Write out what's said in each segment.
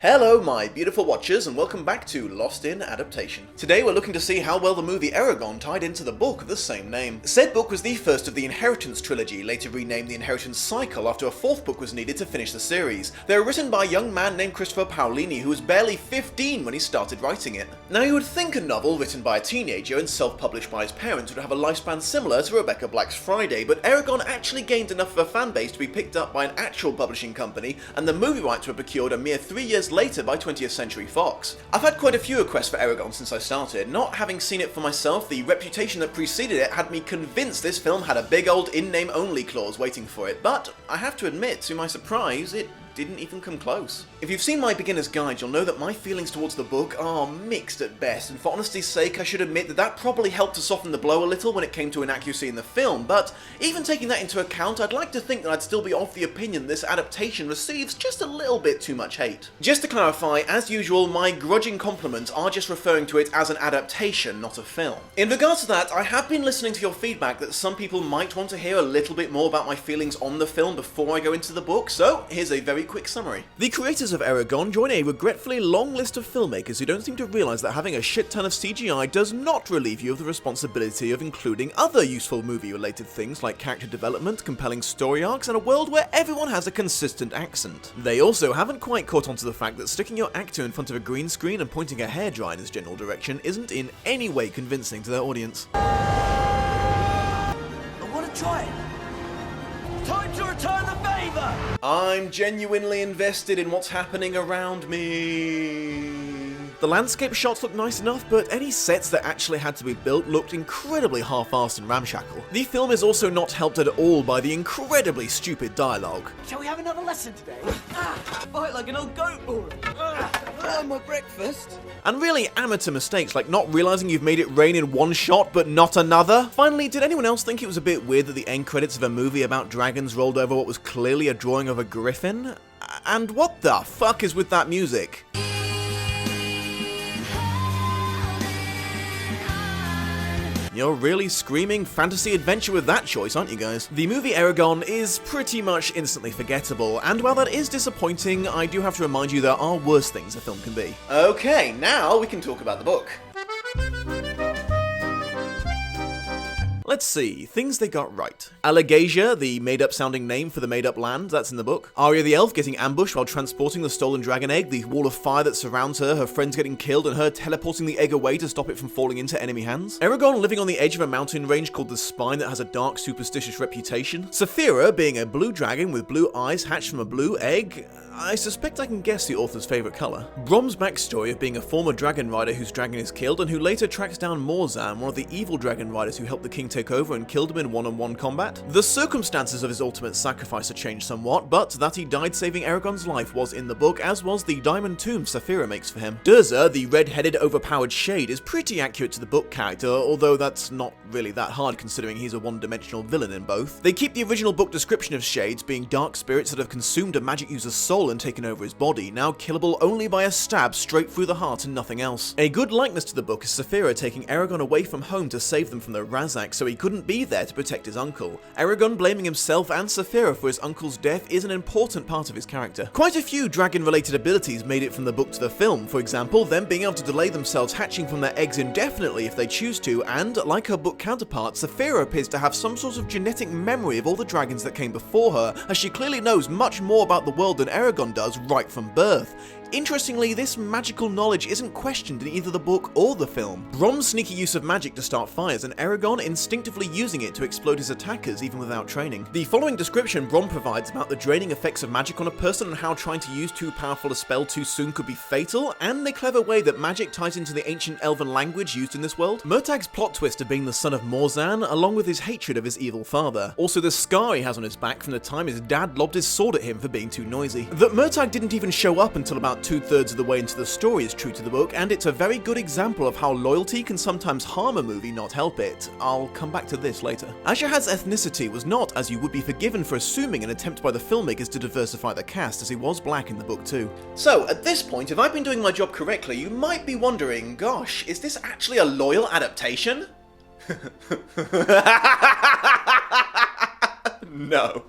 Hello my beautiful watchers and welcome back to Lost in Adaptation. Today we're looking to see how well the movie Eragon tied into the book of the same name. Said book was the first of the Inheritance trilogy, later renamed the Inheritance Cycle after a fourth book was needed to finish the series. They were written by a young man named Christopher Paolini who was barely 15 when he started writing it. Now you would think a novel written by a teenager and self-published by his parents would have a lifespan similar to Rebecca Black's Friday, but Eragon actually gained enough of a fan base to be picked up by an actual publishing company, and the movie rights were procured a mere 3 years later by 20th Century Fox. I've had quite a few requests for Eragon since I started. Not having seen it for myself, the reputation that preceded it had me convinced this film had a big old in-name only clause waiting for it, but I have to admit, to my surprise, it didn't even come close. If you've seen my beginner's guide, you'll know that my feelings towards the book are mixed at best, and for honesty's sake I should admit that that probably helped to soften the blow a little when it came to inaccuracy in the film, but even taking that into account, I'd like to think that I'd still be of the opinion this adaptation receives just a little bit too much hate. Just to clarify, as usual, my grudging compliments are just referring to it as an adaptation, not a film. In regards to that, I have been listening to your feedback that some people might want to hear a little bit more about my feelings on the film before I go into the book, so here's a very quick summary. The creators of Eragon join a regretfully long list of filmmakers who don't seem to realise that having a shit ton of CGI does not relieve you of the responsibility of including other useful movie-related things like character development, compelling story arcs, and a world where everyone has a consistent accent. They also haven't quite caught on to the fact that sticking your actor in front of a green screen and pointing a hairdryer in his general direction isn't in any way convincing to their audience. I want to try it. Time to return the favour! I'm genuinely invested in what's happening around me. The landscape shots look nice enough, but any sets that actually had to be built looked incredibly half-assed and ramshackle. The film is also not helped at all by the incredibly stupid dialogue. Shall we have another lesson today? Fight like an old goat boy. My breakfast. And really amateur mistakes like not realising you've made it rain in one shot but not another. Finally, did anyone else think it was a bit weird that the end credits of a movie about dragons rolled over what was clearly a drawing of a griffin? And what the fuck is with that music? You're really screaming fantasy adventure with that choice, aren't you guys? The movie Eragon is pretty much instantly forgettable, and while that is disappointing, I do have to remind you there are worse things a film can be. Okay, now we can talk about the book. Let's see, things they got right. Allegasia, the made-up sounding name for the made-up land, that's in the book. Arya the elf getting ambushed while transporting the stolen dragon egg, the wall of fire that surrounds her, her friends getting killed, and her teleporting the egg away to stop it from falling into enemy hands. Eragon living on the edge of a mountain range called the Spine that has a dark, superstitious reputation. Saphira being a blue dragon with blue eyes hatched from a blue egg. I suspect I can guess the author's favourite colour. Brom's backstory of being a former dragon rider whose dragon is killed and who later tracks down Morzan, one of the evil dragon riders who helped the king take over and killed him in one-on-one combat. The circumstances of his ultimate sacrifice are changed somewhat, but that he died saving Eragon's life was in the book, as was the diamond tomb Saphira makes for him. Durza, the red-headed overpowered shade, is pretty accurate to the book character, although that's not really that hard considering he's a one-dimensional villain in both. They keep the original book description of shades being dark spirits that have consumed a magic user's soul and taken over his body, now killable only by a stab straight through the heart and nothing else. A good likeness to the book is Saphira taking Eragon away from home to save them from the Razak so he couldn't be there to protect his uncle. Eragon blaming himself and Saphira for his uncle's death is an important part of his character. Quite a few dragon-related abilities made it from the book to the film, for example, them being able to delay themselves hatching from their eggs indefinitely if they choose to, and, like her book counterpart, Saphira appears to have some sort of genetic memory of all the dragons that came before her, as she clearly knows much more about the world than Eragon does right from birth. Interestingly, this magical knowledge isn't questioned in either the book or the film. Brom's sneaky use of magic to start fires, and Eragon instinctively using it to explode his attackers even without training. The following description Brom provides about the draining effects of magic on a person and how trying to use too powerful a spell too soon could be fatal, and the clever way that magic ties into the ancient elven language used in this world. Murtag's plot twist of being the son of Morzan, along with his hatred of his evil father. Also the scar he has on his back from the time his dad lobbed his sword at him for being too noisy. That Murtag didn't even show up until about 2/3 of the way into the story is true to the book, and it's a very good example of how loyalty can sometimes harm a movie, not help it. I'll come back to this later. Ashahad's ethnicity was not, as you would be forgiven for assuming, an attempt by the filmmakers to diversify the cast, as he was black in the book too. So, at this point, if I've been doing my job correctly, you might be wondering, gosh, is this actually a loyal adaptation? No.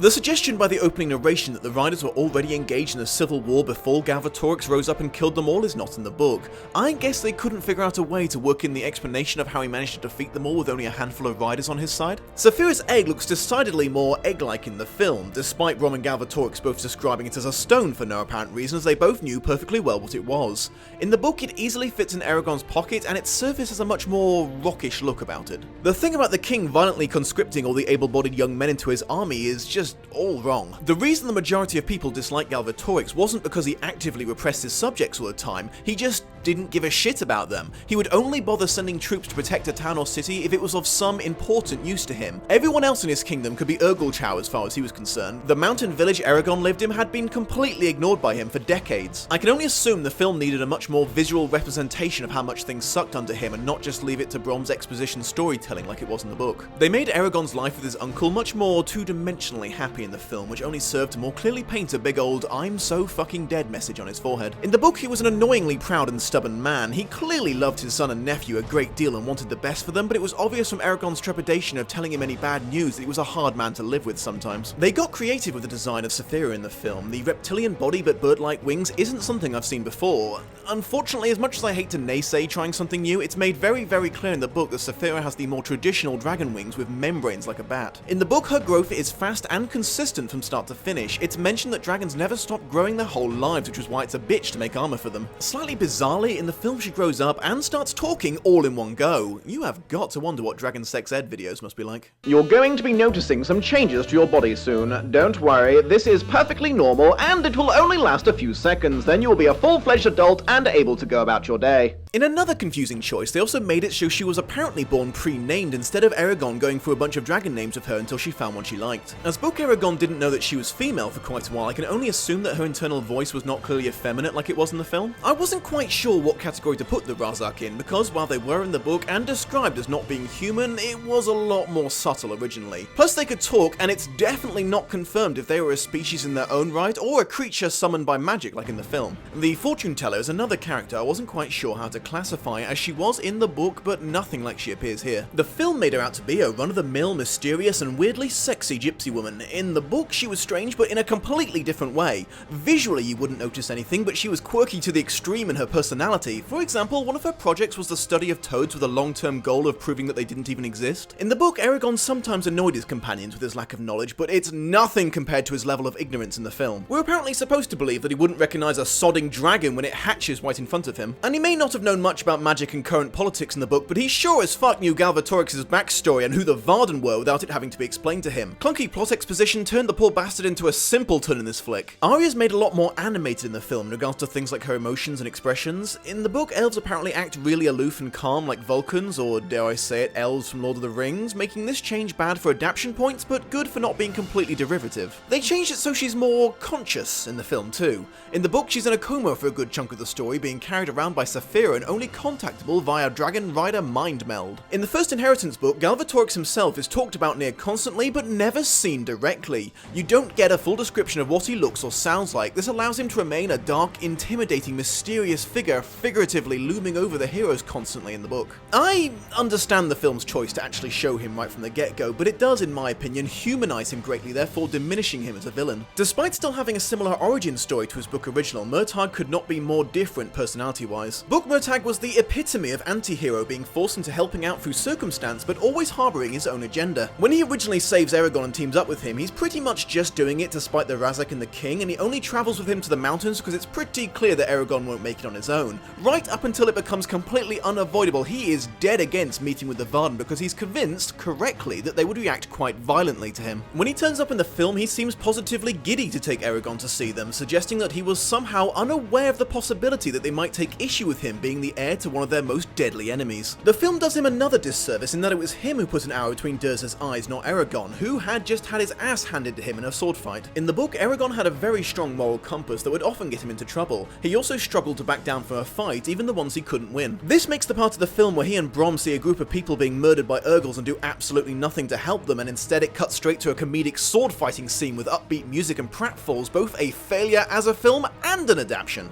The suggestion by the opening narration that the riders were already engaged in a civil war before Galvatorix rose up and killed them all is not in the book. I guess they couldn't figure out a way to work in the explanation of how he managed to defeat them all with only a handful of riders on his side. Saphira's egg looks decidedly more egg-like in the film, despite Rom and Galvatorix both describing it as a stone for no apparent reason, as they both knew perfectly well what it was. In the book, it easily fits in Eragon's pocket, and its surface has a much more rockish look about it. The thing about the king violently conscripting all the able-bodied young men into his army is just all wrong. The reason the majority of people dislike Galvatorix wasn't because he actively repressed his subjects all the time, he just didn't give a shit about them. He would only bother sending troops to protect a town or city if it was of some important use to him. Everyone else in his kingdom could be Urgulchow as far as he was concerned. The mountain village Eragon lived in had been completely ignored by him for decades. I can only assume the film needed a much more visual representation of how much things sucked under him and not just leave it to Brom's exposition storytelling like it was in the book. They made Eragon's life with his uncle much more two-dimensionally happy in the film, which only served to more clearly paint a big old "I'm so fucking dead" message on his forehead. In the book, he was an annoyingly proud and stubborn man. He clearly loved his son and nephew a great deal and wanted the best for them, but it was obvious from Eragon's trepidation of telling him any bad news that he was a hard man to live with sometimes. They got creative with the design of Saphira in the film. The reptilian body but bird-like wings isn't something I've seen before. Unfortunately, as much as I hate to naysay trying something new, it's made very, very clear in the book that Saphira has the more traditional dragon wings with membranes like a bat. In the book, her growth is fast and consistent from start to finish. It's mentioned that dragons never stop growing their whole lives, which is why it's a bitch to make armor for them. Slightly bizarrely, in the film she grows up and starts talking all in one go. You have got to wonder what dragon sex ed videos must be like. You're going to be noticing some changes to your body soon. Don't worry, this is perfectly normal and it will only last a few seconds, then you will be a full-fledged adult and able to go about your day. In another confusing choice, they also made it so she was apparently born pre-named instead of Eragon going through a bunch of dragon names with her until she found one she liked. As book Eragon didn't know that she was female for quite a while, I can only assume that her internal voice was not clearly effeminate like it was in the film. I wasn't quite sure what category to put the Razak in, because while they were in the book and described as not being human, it was a lot more subtle originally. Plus they could talk, and it's definitely not confirmed if they were a species in their own right or a creature summoned by magic like in the film. The fortune teller is another character I wasn't quite sure how to classify, as she was in the book but nothing like she appears here. The film made her out to be a run-of-the-mill, mysterious and weirdly sexy gypsy woman. In the book she was strange but in a completely different way. Visually you wouldn't notice anything, but she was quirky to the extreme in her personality. For example, one of her projects was the study of toads with a long-term goal of proving that they didn't even exist. In the book, Eragon sometimes annoyed his companions with his lack of knowledge, but it's nothing compared to his level of ignorance in the film. We're apparently supposed to believe that he wouldn't recognize a sodding dragon when it hatches right in front of him, and he may not have known much about magic and current politics in the book, but he sure as fuck knew Galvatorix's backstory and who the Varden were without it having to be explained to him. Clunky plot exposition turned the poor bastard into a simpleton in this flick. Arya's made a lot more animated in the film in regards to things like her emotions and expressions. In the book, elves apparently act really aloof and calm like Vulcans, or dare I say it, elves from Lord of the Rings, making this change bad for adaptation points, but good for not being completely derivative. They changed it so she's more conscious in the film too. In the book, she's in a coma for a good chunk of the story, being carried around by Saphira and only contactable via Dragon Rider mind meld. In the first Inheritance book, Galvatorix himself is talked about near constantly, but never seen directly. You don't get a full description of what he looks or sounds like. This allows him to remain a dark, intimidating, mysterious figure, figuratively looming over the heroes constantly in the book. I understand the film's choice to actually show him right from the get-go, but it does, in my opinion, humanize him greatly, therefore diminishing him as a villain. Despite still having a similar origin story to his book original, Murtagh could not be more different personality-wise. Book Murtagh was the epitome of anti-hero, being forced into helping out through circumstance, but always harboring his own agenda. When he originally saves Eragon and teams up with him, he's pretty much just doing it to spite the Razak and the king, and he only travels with him to the mountains because it's pretty clear that Eragon won't make it on his own. Right up until it becomes completely unavoidable, he is dead against meeting with the Varden because he's convinced, correctly, that they would react quite violently to him. When he turns up in the film, he seems positively giddy to take Eragon to see them, suggesting that he was somehow unaware of the possibility that they might take issue with him being the heir to one of their most deadly enemies. The film does him another disservice in that it was him who put an arrow between Durz's eyes, not Eragon, who had just had his ass handed to him in a sword fight. In the book, Eragon had a very strong moral compass that would often get him into trouble. He also struggled to back down from a fight, even the ones he couldn't win. This makes the part of the film where he and Brom see a group of people being murdered by Urgals and do absolutely nothing to help them, and instead it cuts straight to a comedic sword fighting scene with upbeat music and pratfalls, both a failure as a film and an adaptation.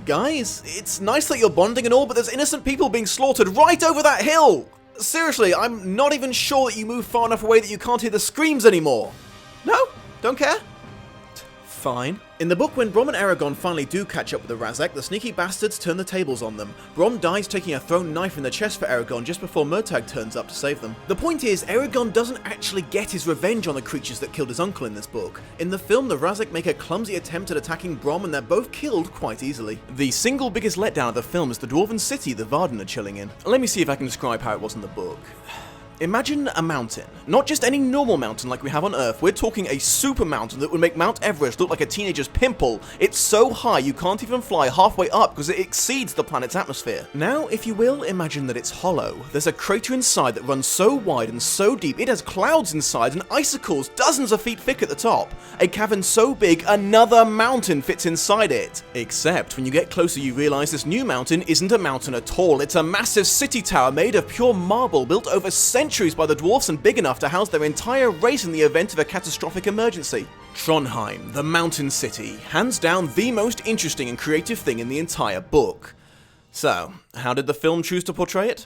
Guys, it's nice that you're bonding and all, but there's innocent people being slaughtered right over that hill! Seriously, I'm not even sure that you moved far enough away that you can't hear the screams anymore. No? Don't care? Fine. In the book, when Brom and Eragon finally do catch up with the Razak, the sneaky bastards turn the tables on them. Brom dies taking a thrown knife in the chest for Eragon just before Murtagh turns up to save them. The point is, Eragon doesn't actually get his revenge on the creatures that killed his uncle in this book. In the film, the Razak make a clumsy attempt at attacking Brom and they're both killed quite easily. The single biggest letdown of the film is the Dwarven City the Varden are chilling in. Let me see if I can describe how it was in the book. Imagine a mountain. Not just any normal mountain like we have on Earth, we're talking a super mountain that would make Mount Everest look like a teenager's pimple. It's so high you can't even fly halfway up because it exceeds the planet's atmosphere. Now, if you will, imagine that it's hollow. There's a crater inside that runs so wide and so deep, it has clouds inside and icicles dozens of feet thick at the top. A cavern so big, another mountain fits inside it. Except, when you get closer you realise this new mountain isn't a mountain at all. It's a massive city tower made of pure marble built over centuries by the dwarfs and big enough to house their entire race in the event of a catastrophic emergency. Trondheim, the mountain city, hands down the most interesting and creative thing in the entire book. So, how did the film choose to portray it?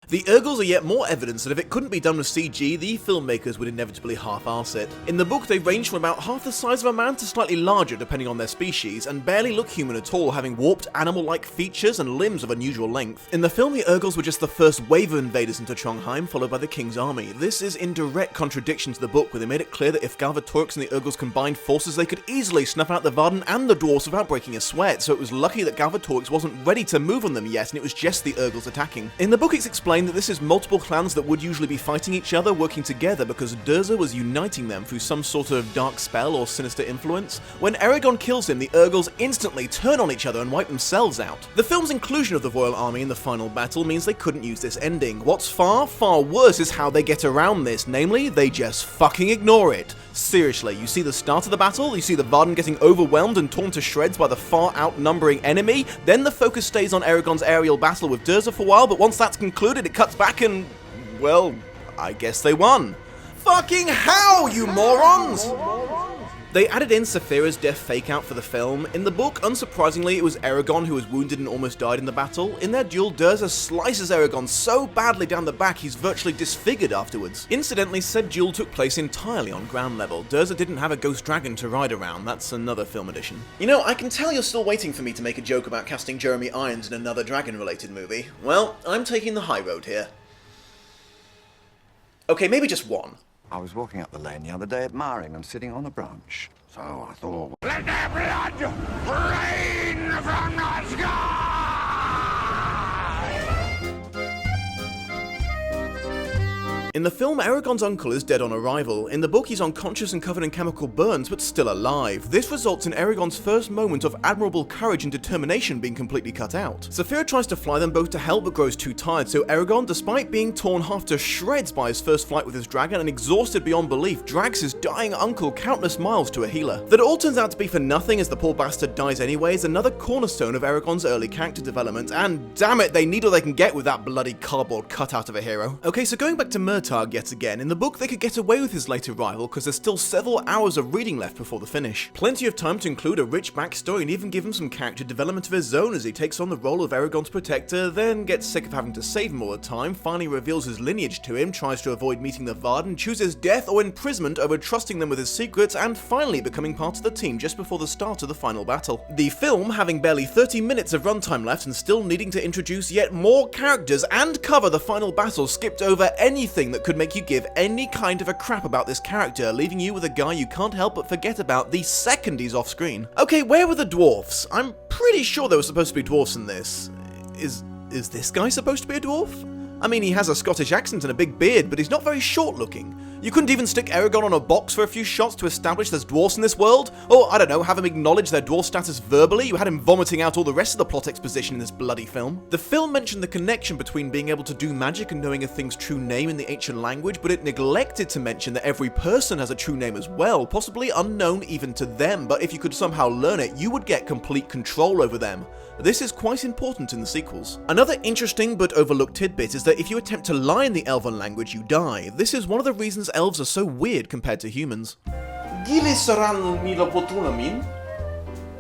The Urgles are yet more evidence that if it couldn't be done with CG, the filmmakers would inevitably half-arse it. In the book, they range from about half the size of a man to slightly larger depending on their species, and barely look human at all, having warped animal-like features and limbs of unusual length. In the film, the Urgles were just the first wave of invaders into Trondheim, followed by the King's army. This is in direct contradiction to the book, where they made it clear that if Galvatorix and the Urgles combined forces, they could easily snuff out the Varden and the dwarves without breaking a sweat, so it was lucky that Galvatorix wasn't ready to move on them yet, and it was just the Urgles attacking. In the book, it's explained that this is multiple clans that would usually be fighting each other working together because Durza was uniting them through some sort of dark spell or sinister influence. When Eragon kills him, the Urgles instantly turn on each other and wipe themselves out. The film's inclusion of the royal army in the final battle means they couldn't use this ending. What's far, far worse is how they get around this, namely, they just fucking ignore it. Seriously, you see the start of the battle, you see the Varden getting overwhelmed and torn to shreds by the far outnumbering enemy, then the focus stays on Eragon's aerial battle with Durza for a while, but once that's concluded, it cuts back and, well, I guess they won. Fucking how, you morons! They added in Saphira's death fake-out for the film. In the book, unsurprisingly, it was Eragon who was wounded and almost died in the battle. In their duel, Durza slices Eragon so badly down the back he's virtually disfigured afterwards. Incidentally, said duel took place entirely on ground level. Durza didn't have a ghost dragon to ride around. That's another film edition. You know, I can tell you're still waiting for me to make a joke about casting Jeremy Irons in another dragon-related movie. Well, I'm taking the high road here. Okay, maybe just one. I was walking up the lane the other day admiring them sitting on a branch. So I thought, let their blood rain from the sky! In the film, Eragon's uncle is dead on arrival. In the book, he's unconscious and covered in chemical burns, but still alive. This results in Eragon's first moment of admirable courage and determination being completely cut out. Saphira tries to fly them both to help, but grows too tired, so Eragon, despite being torn half to shreds by his first flight with his dragon and exhausted beyond belief, drags his dying uncle countless miles to a healer. That all turns out to be for nothing as the poor bastard dies anyway is another cornerstone of Eragon's early character development, and damn it, they need all they can get with that bloody cardboard cutout of a hero. Okay, so going back to Murtagh yet again, in the book they could get away with his late arrival because there's still several hours of reading left before the finish. Plenty of time to include a rich backstory and even give him some character development of his own as he takes on the role of Eragon's protector, then gets sick of having to save him all the time, finally reveals his lineage to him, tries to avoid meeting the Varden, chooses death or imprisonment over trusting them with his secrets, and finally becoming part of the team just before the start of the final battle. The film, having barely 30 minutes of runtime left and still needing to introduce yet more characters and cover the final battle, skipped over anything that could make you give any kind of a crap about this character, leaving you with a guy you can't help but forget about the second he's off screen. Okay, where were the dwarfs? I'm pretty sure there were supposed to be dwarfs in this. Is this guy supposed to be a dwarf? I mean, he has a Scottish accent and a big beard, but he's not very short looking. You couldn't even stick Eragon on a box for a few shots to establish there's dwarfs in this world? Or, I don't know, have him acknowledge their dwarf status verbally? You had him vomiting out all the rest of the plot exposition in this bloody film. The film mentioned the connection between being able to do magic and knowing a thing's true name in the ancient language, but it neglected to mention that every person has a true name as well, possibly unknown even to them, but if you could somehow learn it, you would get complete control over them. This is quite important in the sequels. Another interesting but overlooked tidbit is that if you attempt to lie in the Elven language, you die. This is one of the reasons elves are so weird compared to humans.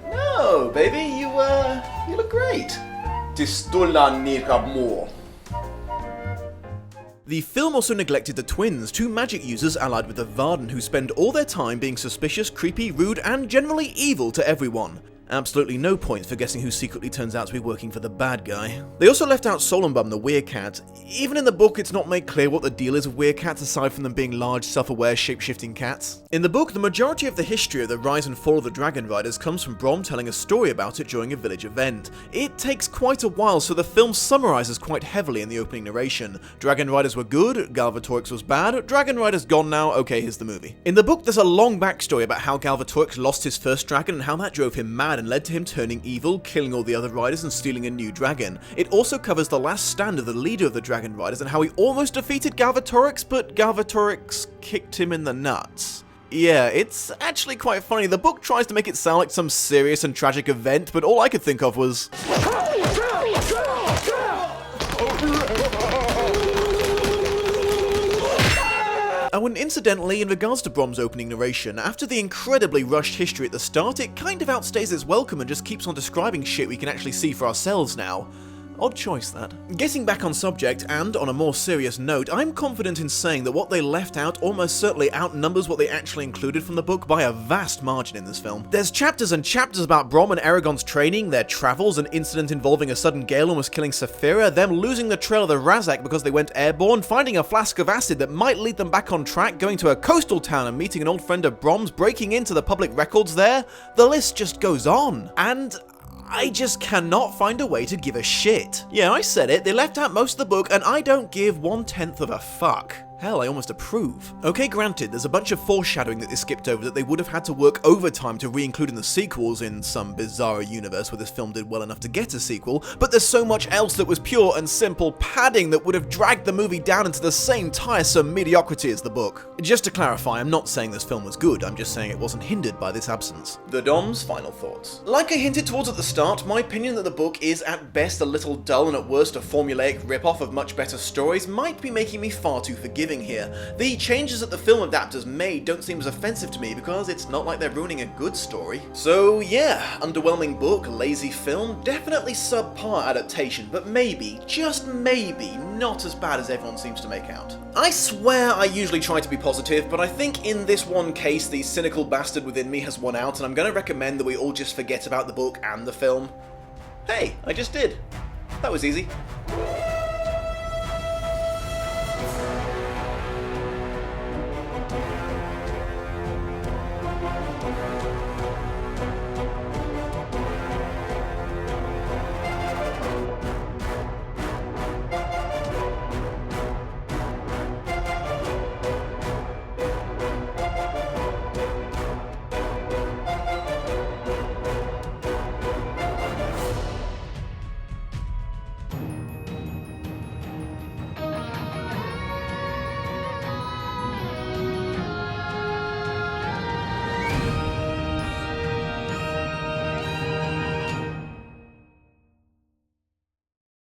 No, baby, you look great. The film also neglected the twins, two magic users allied with the Varden who spend all their time being suspicious, creepy, rude, and generally evil to everyone. Absolutely no points for guessing who secretly turns out to be working for the bad guy. They also left out Solenbum the Werecat. Even in the book, it's not made clear what the deal is with Werecats aside from them being large, self-aware, shape-shifting cats. In the book, the majority of the history of the rise and fall of the Dragon Riders comes from Brom telling a story about it during a village event. It takes quite a while, so the film summarizes quite heavily in the opening narration. Dragon Riders were good, Galvatorix was bad, Dragon Riders gone now, okay, here's the movie. In the book, there's a long backstory about how Galvatorix lost his first dragon and how that drove him mad and led to him turning evil, killing all the other riders and stealing a new dragon. It also covers the last stand of the leader of the Dragon Riders and how he almost defeated Galvatorix, but Galvatorix kicked him in the nuts. Yeah, it's actually quite funny. The book tries to make it sound like some serious and tragic event, but all I could think of was... Oh, and incidentally, in regards to Brom's opening narration, after the incredibly rushed history at the start, it kind of outstays its welcome and just keeps on describing shit we can actually see for ourselves now. Odd choice, that. Getting back on subject, and on a more serious note, I'm confident in saying that what they left out almost certainly outnumbers what they actually included from the book by a vast margin in this film. There's chapters and chapters about Brom and Eragon's training, their travels, an incident involving a sudden gale almost killing Saphira, them losing the trail of the Razak because they went airborne, finding a flask of acid that might lead them back on track, going to a coastal town and meeting an old friend of Brom's, breaking into the public records there. The list just goes on. And I just cannot find a way to give a shit. Yeah, I said it, they left out most of the book and I don't give 1/10 of a fuck. Hell, I almost approve. Okay, granted, there's a bunch of foreshadowing that they skipped over that they would have had to work overtime to re-include in the sequels in some bizarre universe where this film did well enough to get a sequel, but there's so much else that was pure and simple padding that would have dragged the movie down into the same tiresome mediocrity as the book. Just to clarify, I'm not saying this film was good, I'm just saying it wasn't hindered by this absence. The Dom's final thoughts. Like I hinted towards at the start, my opinion that the book is at best a little dull and at worst a formulaic rip-off of much better stories might be making me far too forgiving here. The changes that the film adapters made don't seem as offensive to me because it's not like they're ruining a good story. So yeah, underwhelming book, lazy film, definitely subpar adaptation, but maybe, just maybe, not as bad as everyone seems to make out. I swear I usually try to be positive, but I think in this one case the cynical bastard within me has won out and I'm going to recommend that we all just forget about the book and the film. Hey, I just did. That was easy.